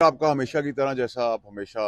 आपका हमेशा की तरह जैसा आप हमेशा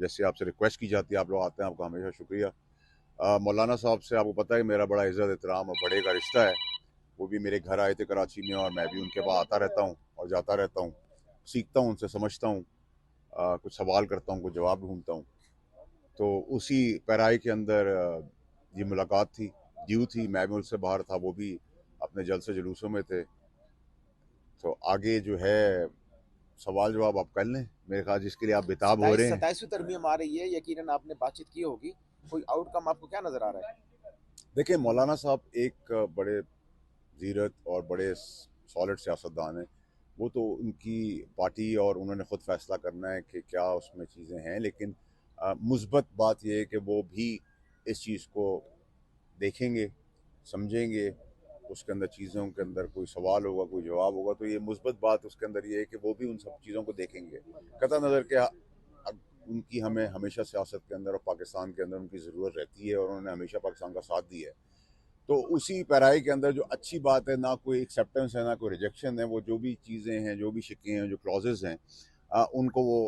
जैसे आपसे रिक्वेस्ट की जाती है आप लोग आते हैं, आपका हमेशा शुक्रिया। मौलाना साहब से आपको पता है मेरा बड़ा इज़्ज़त एहतराम और बड़े का रिश्ता है। वो भी मेरे घर आए थे कराची में और मैं भी उनके पास आता रहता हूँ और जाता रहता हूँ, सीखता हूँ, उनसे समझता हूँ, कुछ सवाल करता हूँ, कुछ जवाब ढूंढता हूँ। तो उसी पैराई के अंदर ये मुलाकात थी, ड्यू थी। मैं भी उनसे बाहर था, वो भी अपने जलसे जुलूसों में थे। तो आगे जो है सवाल जवाब आप कर लें, मेरे ख्याल जिसके लिए आप बेताब हो रहे हैं। 27वीं तरमीम आ रही है, यकीनन आपने बातचीत की होगी। कोई आउटकम आपको क्या नजर आ रहा है? देखिए, मौलाना साहब एक बड़े जीरत और बड़े सॉलिड सियासतदान हैं। वो तो उनकी पार्टी और उन्होंने ख़ुद फैसला करना है कि क्या उसमें चीज़ें हैं, लेकिन मुस्बत बात यह है कि वो भी इस चीज़ को देखेंगे, समझेंगे। उसके अंदर चीज़ों के अंदर कोई सवाल होगा, कोई जवाब होगा, तो ये मुस्बत बात उसके अंदर ये है कि वो भी उन सब चीज़ों को देखेंगे। कतई नज़र के उनकी हमें हमेशा सियासत के अंदर और पाकिस्तान के अंदर उनकी ज़रूरत रहती है और उन्होंने हमेशा पाकिस्तान का साथ दिया है। तो उसी पैराई के अंदर जो अच्छी बात है, ना कोई एक्सेप्टेंस है ना कोई रिजेक्शन है, वो जो भी चीज़ें हैं, जो भी शिक्के हैं, जो क्लॉजेज हैं, उनको वो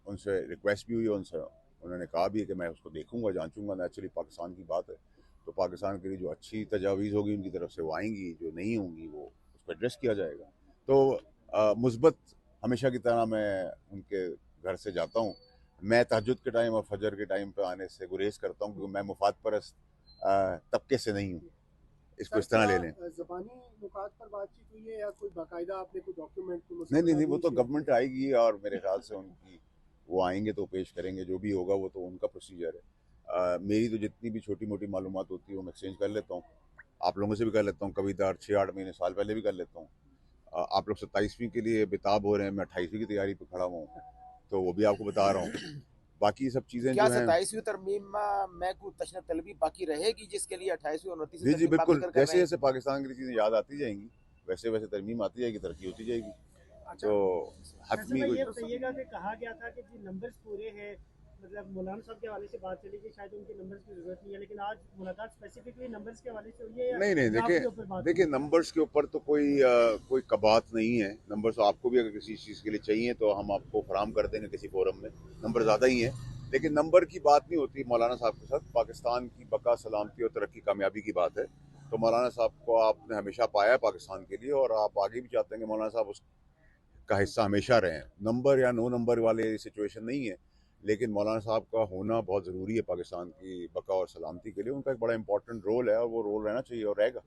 उनसे रिक्वेस्ट भी हुई, उनसे उन्होंने कहा भी है कि मैं उसको देखूंगा, जांचूंगा। नेचुरली पाकिस्तान की बात है, तो पाकिस्तान के लिए जो अच्छी तजावीज़ होगी उनकी तरफ से वो आएंगी, जो नहीं होंगी वो उसको एड्रेस किया जाएगा। तो मुस्बत हमेशा की तरह मैं उनके घर से जाता हूँ। मैं तहज्जुद के टाइम और फजर के टाइम पे आने से गुरेज करता हूँ, क्योंकि मैं मुफाद परस्त तबके से नहीं हूँ। इसको सर, इस तरह क्या ले लें। ज़बानी नुकात पर बातचीत हुई है या कोई बाकायदा आपने कोई डॉक्यूमेंट को नहीं नहीं नहीं, वो मुस्तंदातून तो शेयर गवर्नमेंट आएगी और मेरे ख्याल से उनकी वो आएंगे तो पेश करेंगे, जो भी होगा वो तो उनका प्रोसीजर है। मेरी तो जितनी भी छोटी मोटी मालूमात होती है वो मैं एक्सचेंज कर लेता हूँ, आप लोगों से भी कर लेता हूँ, कभी दर 6-8 महीने साल पहले भी कर लेता हूँ। आप लोग 27वीं के लिए बेताब हो रहे हैं, मैं 28वीं की तैयारी पे खड़ा हुआ हूँ, तो वो भी आपको बता रहा हूँ। बाकी सब चीज़ें क्या जो हैं, 27वीं तरमीम में कोई तशन तलबी बाकी रहेगी, जिसके लिए 28वीं और 29वीं जी जी तरमीम आप बिल्कुल, जिक्र कर रहे जैसे हैं? जैसे पाकिस्तान की चीज़ें याद आती जाएंगी वैसे वैसे तरमीम आती जाएगी, तरक्की होती जाएगी। अच्छा। तो फैसल हतमी भाई, कोई ये बताइएगा कि कहा गया था कि जी नंबर्स पूरे हैं, मतलब मौलाना साहब के हवाले से बात चली कि शायद उनके नंबर्स की ज़रूरत नहीं है, लेकिन आज मुलाकात स्पेसिफिकली नंबर्स के हवाले से हुई है या नहीं नहीं, ड्राफ्ट देखिए के ऊपर बात हुई देखिए, है? नंबर्स के ऊपर तो कोई कबात नहीं है। नंबर्स आपको भी अगर किसी चीज़ के लिए चाहिए तो हम आपको फराम कर देंगे किसी फोरम में। नंबर ज़्यादा ही हैं, लेकिन नंबर की बात नहीं होती मौलाना साहब के साथ। पाकिस्तान की बका सलामती और तरक्की कामयाबी की बात है। तो मौलाना साहब को आपने हमेशा पाया है पाकिस्तान के लिए, और आप आगे भी चाहते हैं कि मौलाना साहब उसका हिस्सा हमेशा रहें। नंबर या नो नंबर वाले सिचुएशन नहीं है, लेकिन मौलाना साहब का होना बहुत ज़रूरी है पाकिस्तान की बका और सलामती के लिए। उनका एक बड़ा इंपॉर्टेंट रोल है और वो रोल रहना चाहिए और रहेगा।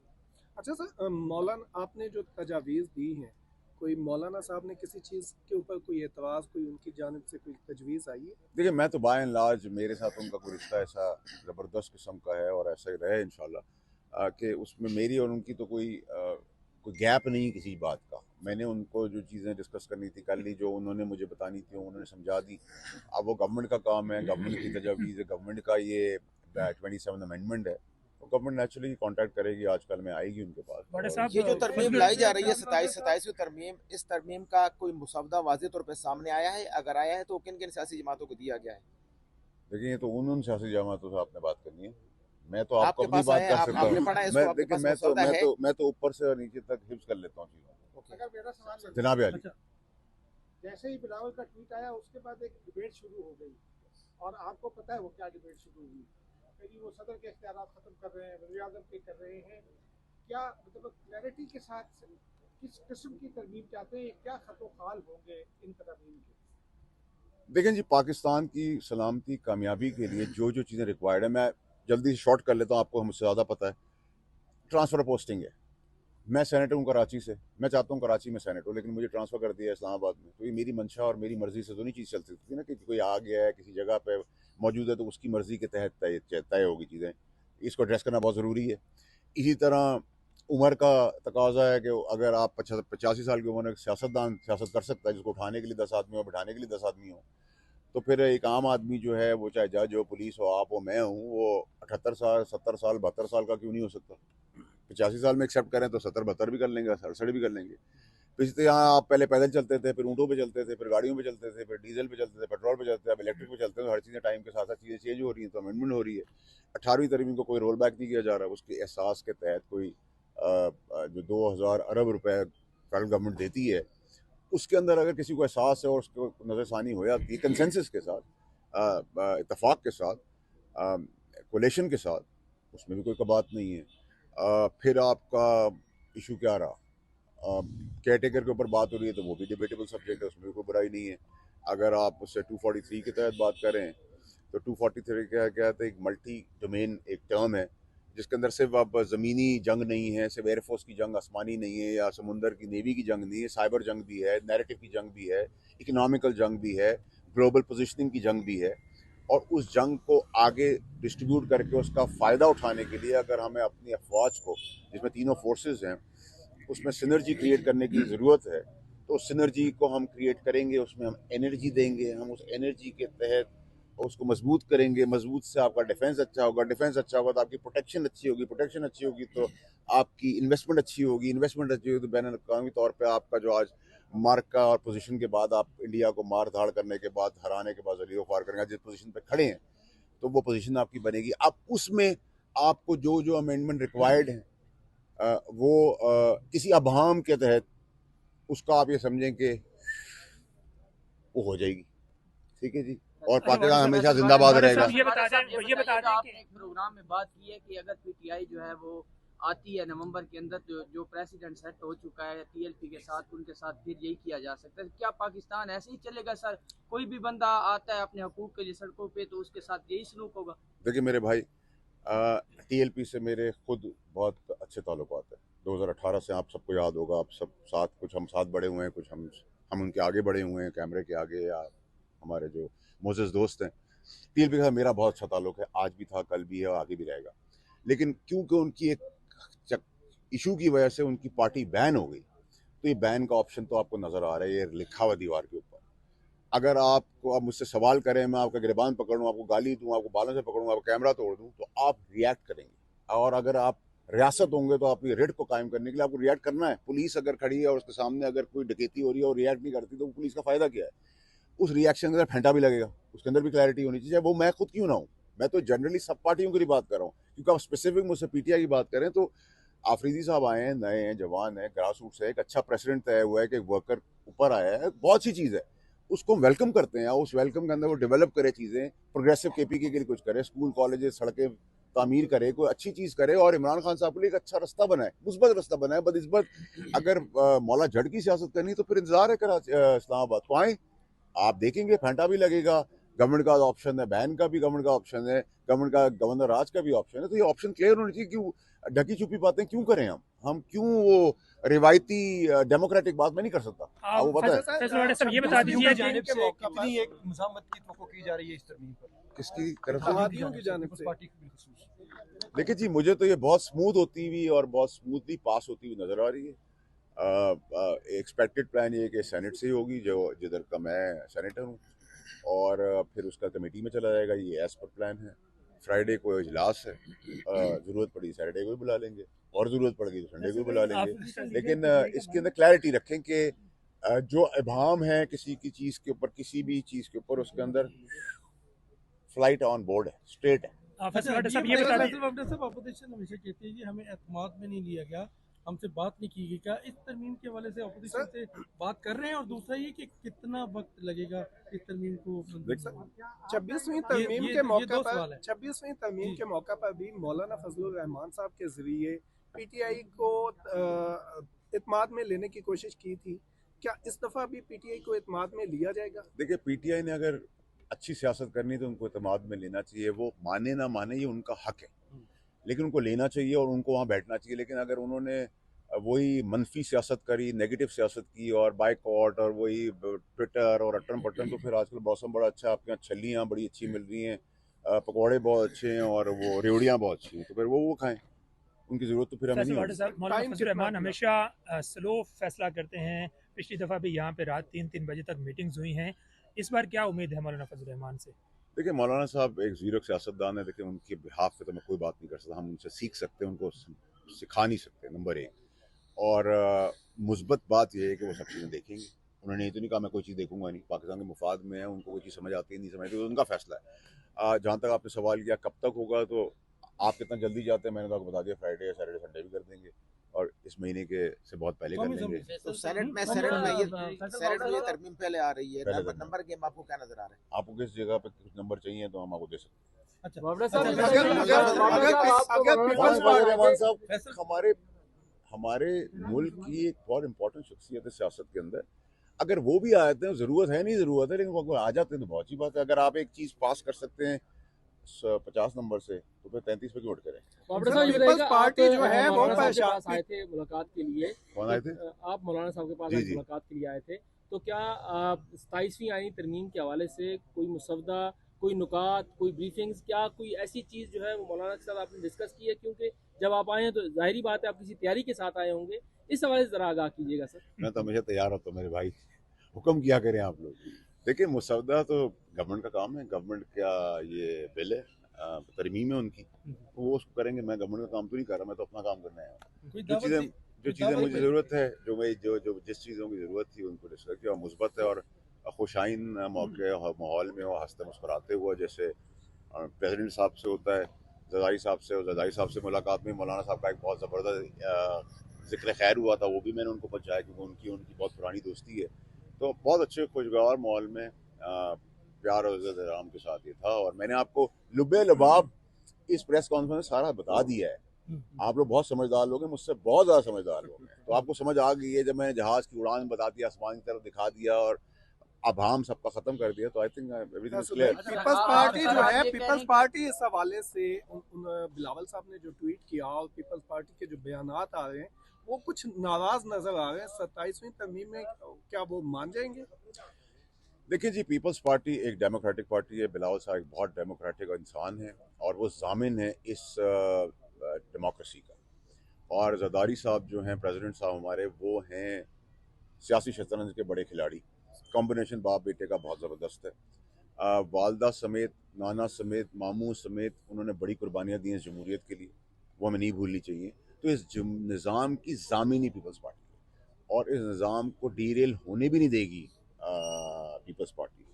अच्छा सर, मौलाना आपने जो तजावीज़ दी हैं, कोई मौलाना साहब ने किसी चीज़ के ऊपर कोई एतराज़, कोई उनकी जानिब से कोई तजवीज़ आई है? देखिए, मैं तो बाय एंड लार्ज मेरे साथ उनका कोई रिश्ता ऐसा ज़बरदस्त किस्म का है और ऐसा ही रहे इंशाल्लाह, कि उसमें मेरी और उनकी तो कोई गैप नहीं किसी बात का। मैंने उनको जो चीज़ें डिस्कस करनी थी कर ली, जो उन्होंने मुझे बतानी थी उन्होंने समझा दी। अब वो गवर्नमेंट का काम है, गवर्नमेंट की तजावीज़ है, गवर्नमेंट का ये 27 अमेंडमेंट है, तो गवर्नमेंट नेचुरली कॉन्टैक्ट करेगी, आजकल में आएगी उनके पास। बड़े और साहब, ये जो फर्स्ट तरमीम लाई मिनट जा में रही है, सताईसवीं तरमीम, इस तरमीम का कोई मुसवदा वाज़ेह तौर पर सामने आया है? अगर आया है तो किन किन सियासी जमातों को दिया गया है? देखिए, ये तो उन सियासी जमातों से आपने बात करनी है। मैं तो आपको आपके अपनी पास बात आए, कर आप सकता आपने हूँ। पढ़ा है मैं इसको, आपके देखिए, पास मैं तो मुसवदा मैं है? तो मैं तो ऊपर से और नीचे तक हिफ्स कर लेता हूँ चीज़ों को। ओके। अगर मेरा सवाल है, जनाब अली, अच्छा। जैसे ही बिलावल का ट्वीट आया उसके बाद एक डिबेट शुरू हो गई, और आपको पता है वो क्या डिबेट शुरू हुई? कहीं वो सदर के इख्तियारात ख़त्म कर रहे हैं, वज़ीर आज़म के कर रहे हैं। क्या मतलब क्लैरिटी के साथ किस किस्म की तरमीम चाहते हैं, क्या खतो खाल होंगे इन तरमीम के? देखें जी, पाकिस्तान की सलामती कामयाबी के लिए जो जो चीज़ें रिक्वायर्ड है, मैं जल्दी से शॉर्ट कर लेता हूँ, आपको हमसे ज़्यादा पता है। ट्रांसफ़र पोस्टिंग है। मैं सेनेटर हूँ कराची से, मैं चाहता हूँ कराची में सेनेटर हूँ, लेकिन मुझे ट्रांसफ़र कर दिया इस्लामाबाद में। तो ये मेरी मंशा और मेरी मर्ज़ी से तो नहीं चीज़ चल सकती ना, कि कोई आ गया है किसी जगह पे मौजूद है तो उसकी मर्ज़ी के तहत तय तय होगी चीज़ें। इसको एड्रेस करना बहुत ज़रूरी है। इसी तरह उम्र का तकाजा है कि अगर आप 85 साल की उम्र में सियासतदान सियासत कर सकता है, जिसको उठाने के लिए 10 आदमी हो, बैठाने के लिए 10 आदमी हो, तो फिर एक आम आदमी जो है, वो चाहे जज हो, पुलिस हो, आप हो, मैं हूँ, वो 78 साल 70 साल 72 साल का क्यों नहीं हो सकता? 85 साल में एक्सेप्ट करें तो 70-72 भी कर लेंगे, 67 भी कर लेंगे। पिछले यहाँ आप पहले पैदल चलते थे, फिर ऊँटों पे चलते थे, फिर गाड़ियों पे चलते थे, फिर डीजल पे चलते थे, पेट्रोल पे चलते थे, अब इलेक्ट्रिक पे चलते हैं। तो हर चीज़ें टाइम के साथ साथ चीज़ें चेंज हो रही हैं, तो अमेंडमेंट हो रही है। 18वीं तरमीम को कोई रोल बैक नहीं किया जा रहा, उसके एहसास के तहत कोई जो 2000 अरब रुपए फेडरल गवर्नमेंट देती है, उसके अंदर अगर किसी को एहसास है और उसको नज़रसानी हो जाती है कंसेंसस के साथ, इत्तेफाक के साथ, कोलेशन के साथ, उसमें भी कोई कबात नहीं है। फिर आपका इशू क्या रहा, केयरटेकर के ऊपर बात हो रही है तो वो भी डिबेटेबल सब्जेक्ट है, उसमें भी कोई बुराई नहीं है। अगर आप उससे 243 के तहत बात करें तो 243 क्या कहते हैं, एक मल्टी डोमेन एक टर्म है जिसके अंदर सिर्फ अब ज़मीनी जंग नहीं है, सिर्फ एयरफोर्स की जंग आसमानी नहीं है, या समुंदर की नेवी की जंग नहीं है, साइबर जंग भी है, नैरेटिव की जंग भी है, इकोनॉमिकल जंग भी है, ग्लोबल पोजिशनिंग की जंग भी है। और उस जंग को आगे डिस्ट्रीब्यूट करके उसका फ़ायदा उठाने के लिए अगर हमें अपनी अफवाज को, जिसमें तीनों फोर्सेस हैं, उसमें सिनर्जी क्रिएट करने की ज़रूरत है, तो उस सिनर्जी को हम क्रिएट करेंगे, उसमें हम एनर्जी देंगे, हम उस एनर्जी के तहत उसको मजबूत करेंगे। मजबूत से आपका डिफेंस अच्छा होगा, डिफेंस अच्छा होगा तो आपकी प्रोटेक्शन अच्छी होगी, प्रोटेक्शन अच्छी होगी तो आपकी इन्वेस्टमेंट अच्छी होगी, इन्वेस्टमेंट अच्छी होगी तो बैन अवी तौर पर आपका जो आज मार्का और पोजीशन के बाद आप इंडिया को मार धाड़ करने के बाद, हराने के बाद, जलीलो ख्वार करेंगे, जिस पोजीशन पे खड़े हैं तो वो पोजीशन आपकी बनेगी। अब उसमें आपको जो जो अमेंडमेंट रिक्वायर्ड है वो किसी अभाम के तहत उसका आप ये समझें कि वो हो जाएगी। ठीक है जी, और पाकिस्तान हमेशा जिंदाबाद रहेगा। ये बता दें आपने एक प्रोग्राम में बात की है कि अगर पीटीआई जो है वो आती है नवंबर के अंदर, जो प्रेसिडेंट सेट हो चुका है टीएलपी के साथ, उनके साथ फिर यही किया जा सकता है। क्या पाकिस्तान ऐसे ही चलेगा सर? कोई भी बंदा आता है अपने हकूक के लिए सड़कों पे तो उसके साथ यही सलूक होगा? देखिए मेरे भाई, टीएलपी से मेरे खुद बहुत अच्छे ताल्लुकात है। 2018 से आप सबको याद होगा, आप सब साथ, कुछ हम साथ बढ़े हुए हैं, कुछ हम उनके आगे बढ़े हुए हैं कैमरे के आगे, या हमारे जो मोज़ेज़ दोस्त हैं। टीएलपी का मेरा बहुत अच्छा ताल्लुक है, आज भी था, कल भी है और आगे भी रहेगा। लेकिन क्योंकि उनकी एक इशू की वजह से उनकी पार्टी बैन हो गई, तो ये बैन का ऑप्शन तो आपको नज़र आ रहा है, ये लिखा हुआ दीवार के ऊपर। अगर आपको अब मुझसे सवाल करें, मैं आपका गिरबान पकड़ूँ, आपको गाली दूँ, आपको बालों से पकड़ूँ, आपको कैमरा तोड़ दूँ, तो आप रिएक्ट करेंगे। और अगर आप रियासत होंगे तो अपनी रेड को कायम करने के लिए आपको रिएक्ट करना है। पुलिस अगर खड़ी है और उसके सामने अगर कोई डकैती हो रही है और रिएक्ट नहीं करती तो पुलिस का फ़ायदा क्या है? उस रिएक्शन के अंदर फेंटा भी लगेगा, उसके अंदर भी क्लैरिटी होनी चाहिए। वो मैं खुद क्यों ना हूँ, मैं तो जनरली सब पार्टियों की बात कर रहा हूँ, क्योंकि आप स्पेसिफिक मुझसे पीटीआई की बात करें तो आफरीदी साहब आए हैं, नए हैं, जवान हैं, ग्रास रूट से एक अच्छा प्रेसिडेंट तय हुआ है कि वर्कर ऊपर आया है, बहुत सी चीज़ है, उसको हम वेलकम करते हैं। उस वेलकम के अंदर वो डेवलप करे चीज़ें, प्रोग्रेसिव केपीके के लिए कुछ करे, स्कूल कॉलेजेस सड़कें तामीर करे, कोई अच्छी चीज़ करे और इमरान खान साहब के लिए एक अच्छा रास्ता बनाए, मुस्बत रास्ता बनाए। बदनिस्बत अगर मौला जड़ की सियासत करनी तो फिर इंतजार है इस्लामाबाद को आए, आप देखेंगे फेंटा भी लगेगा। गवर्नमेंट का ऑप्शन है, बैन का भी गवर्नमेंट का ऑप्शन है, गवर्नमेंट का गवर्नर राज का भी ऑप्शन है, तो ये ऑप्शन क्लियर होनी चाहिए। क्यों ढकी छुपी बातें क्यों करें हम क्यों वो रिवायती डेमोक्रेटिक बात मैं नहीं कर सकता, आपको पता है। ये बता दीजिए कितनी एक मज़ामत की तवक्को की जा रही है इस तरमीम पर, किसकी तरफ से? जमातियों की जानिब से पार्टी की बिलखुसूस। देखिए जी, मुझे तो ये बहुत स्मूथ होती हुई और बहुत स्मूथली पास होती हुई नजर आ रही है। एक्सपेक्टेड प्लान ये कि सेनेट से ही होगी, जो जिधर का मैं सेनेटर हूँ, और फिर उसका कमेटी में चला जाएगा, ये एज पर प्लान है। फ्राइडे को इजलास है, ज़रूरत पड़ी सैटरडे को भी बुला लेंगे और ज़रूरत पड़ेगी तो संडे को भी बुला लेंगे। लेकिन इसके अंदर क्लैरिटी रखें कि जो इबाम है किसी की चीज़ के ऊपर, किसी भी चीज़ के ऊपर, उसके अंदर फ्लाइट ऑन बोर्ड है, स्ट्रेट है। अपोजिशन हमेशा कहती है कि हमें एतमाद में नहीं लिया गया, हमसे बात नहीं की गई। क्या इस तरमीम के हवाले से अपोजिशन से बात कर रहे हैं? और दूसरा ये कि कितना वक्त लगेगा इस तरमीम को? 26वीं तरमीम के मौके पर 26वीं तरमीम के मौके पर भी मौलाना फजलुर रहमान साहब के जरिए पीटीआई को इत्माद में लेने की कोशिश की थी। क्या इस दफा भी पीटीआई को इत्माद में लिया जाएगा? देखिए, पीटीआई ने अगर अच्छी सियासत करनी तो उनको इत्माद में लेना चाहिए। वो माने ना माने ये उनका हक है, लेकिन उनको लेना चाहिए और उनको वहाँ बैठना चाहिए। लेकिन अगर उन्होंने वही मनफी सियासत करी, नेगेटिव सियासत की और बाइकआउट और वही ट्विटर और अटन पटन, तो फिर आजकल मौसम बड़ा अच्छा है, आपके यहाँ छल्लियाँ बड़ी अच्छी मिल रही हैं, पकौड़े बहुत अच्छे हैं और वो रेवड़ियाँ बहुत अच्छी हैं, तो फिर वो खाएं, उनकी ज़रूरत तो फिर हमें नहीं है। मौलाना फजलुर रहमान हमेशा स्लो फैसला करते हैं। पिछली दफ़ा भी यहाँ पे रात 3 बजे तक मीटिंग्स हुई हैं। इस बार क्या उम्मीद है मौलाना फजलुर रहमान से? देखिए, मौलाना साहब एक ज़ीरक सियासतदान है। देखिए, उनके बिहाफ पे तो मैं कोई बात नहीं कर सकता, हम उनसे सीख सकते हैं, उनको सिखा नहीं सकते, नंबर 1। और मुस्बत बात यह है कि वो सब चीज़ें देखेंगे। उन्होंने ये तो नहीं कहा मैं कोई चीज़ देखूंगा नहीं, पाकिस्तान के मुफाद में है, उनको कोई चीज़ समझ आती है नहीं समझ आती, तो उनका फैसला है। जहाँ तक आपने सवाल किया कब तक होगा, तो आप कितना जल्दी जाते हैं, मैंने तो आपको बता दिया, फ्राइडे या सैटरडे संडे भी कर देंगे। और इस महीने के से बहुत पहले कर लेंगे। तो सेनेट में ये तरमीम पहले आ रही है, नंबर गेम आपको क्या नजर आ रहा है? आपको किस जगह पे कुछ नंबर चाहिए तो हम आपको दे सकते हैं। हमारे मुल्क की एक बहुत इंपॉर्टेंट शख्सियत है सियासत के अंदर, अगर वो भी आ जाते हैं, जरूरत है नहीं ज़रूरत है, लेकिन वो आ जाते हैं तो बहुत अच्छी बात है। अगर आप एक चीज़ पास कर सकते हैं 50 नंबर से तो फिर 33 पे क्यों वोट करें। पीपल्स पार्टी जो है वो आए थे मुलाकात के लिए। कौन आए थे? आप मौलाना साहब के पास मुलाकात के लिए आए थे, तो क्या 27वीं आईनी तरमीम के हवाले से कोई मुसवदा, कोई नुकात, कोई ब्रीफिंग्स, क्या कोई ऐसी चीज़ जो है वो मौलाना के साथ आपने डिस्कस की है? क्योंकि जब आप आए हैं तो जाहिर बात है आप किसी तैयारी के साथ आए होंगे, इस हवाले से ज़रा आगाह कीजिएगा सर। मैं तो हमेशा तैयार होता हूँ मेरे भाई, हुक्म किया करें आप लोग। देखिए मुसवदा तो गवर्नमेंट का काम है, गवर्नमेंट का ये बिल है, तरमीम है उनकी, वो उसको करेंगे। मैं गवर्नमेंट का काम तो नहीं कर रहा, मैं तो अपना काम करना है। जो चीज़ें मुझे ज़रूरत है, जो जिस चीज़ों की ज़रूरत थी उनको डिस्कस किया। मुस्बत है और खुशाइन मौके माहौल में और हंसते मुस्कुराते हुए, जैसे प्रेसिडेंट साहब से होता है, ज़रदारी साहब से, और ज़रदारी साहब से मुलाकात में मौलाना साहब का एक बहुत ज़बरदस्त जिक्र खैर हुआ था, वो भी मैंने उनको पहुँचाया क्योंकि उनकी बहुत पुरानी दोस्ती है। तो बहुत अच्छे खुशगवार माहौल में प्यार और इज़्ज़त एहतराम के साथ ये था। और मैंने आपको लुबे लबाब इस प्रेस कॉन्फ्रेंस में सारा बता दिया है। आप लोग बहुत समझदार लोग हैं, मुझसे बहुत ज़्यादा समझदार लोग हैं, तो आपको समझ आ गई है। जब मैंने जहाज़ की उड़ान बता दिया, आसमान की तरफ दिखा दिया और अभाम सबका ख़त्म कर दिया, तो I think everything is clear. People's party जो है, पीपल्स पार्टी इस हवाले से बिलावल साहब ने जो ट्वीट किया और पीपल्स पार्टी के जो बयानात आ रहे हैं वो कुछ नाराज नजर आ रहे हैं। 27वीं तरमीम में क्या वो मान जाएंगे? देखिए जी, पीपल्स पार्टी एक डेमोक्रेटिक पार्टी है। बिलावल साहब एक बहुत डेमोक्रेटिक इंसान है और वो जामिन है इस डेमोक्रेसी का। और जरदारी साहब जो हैं, प्रेसिडेंट साहब हमारे, वो हैं सियासी शतरंज के बड़े खिलाड़ी। कॉम्बिनेशन बाप बेटे का बहुत ज़बरदस्त है। वालदा समेत, नाना समेत, मामू समेत उन्होंने बड़ी कुर्बानियाँ दी हैं जमहूरियत के लिए, वो हमें नहीं भूलनी चाहिए। तो इस निज़ाम की ज़ामिन ही पीपल्स पार्टी है और इस निज़ाम को डीरेल होने भी नहीं देगी पीपल्स पार्टी।